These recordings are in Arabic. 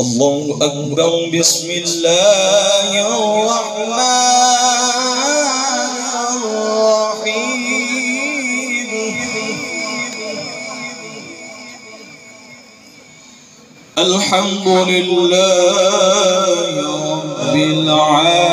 الله أكبر. بسم الله الرحمن الرحيم. الحمد لله رب العالمين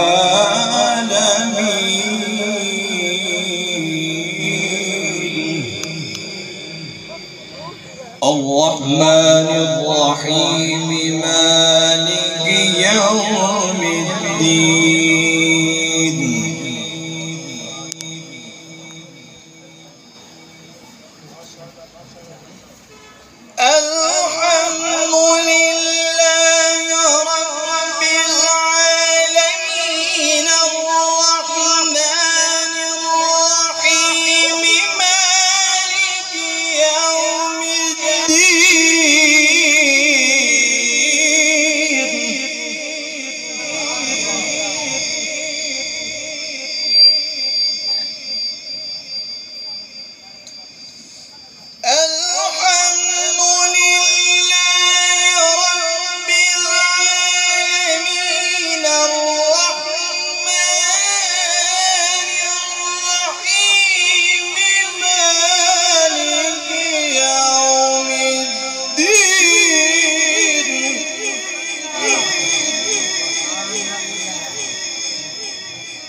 الرحمن الرحيم مالك يوم الدين. الحمد لله رب العالمين الرحمن الرحيم مالك يوم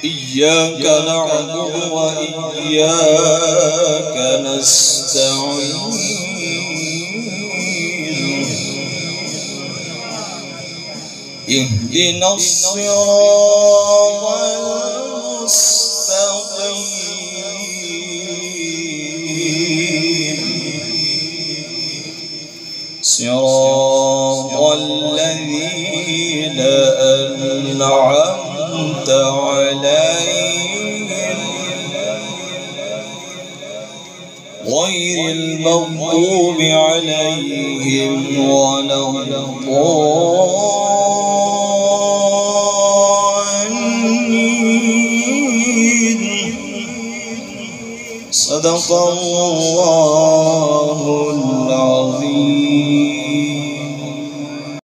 إياك نعبد وإياك نستعين اهدنا الصراط المستقيم صراط الذين أنعمت عليهم غير المغضوب عليهم ولا الضالين. صدق الله العظيم.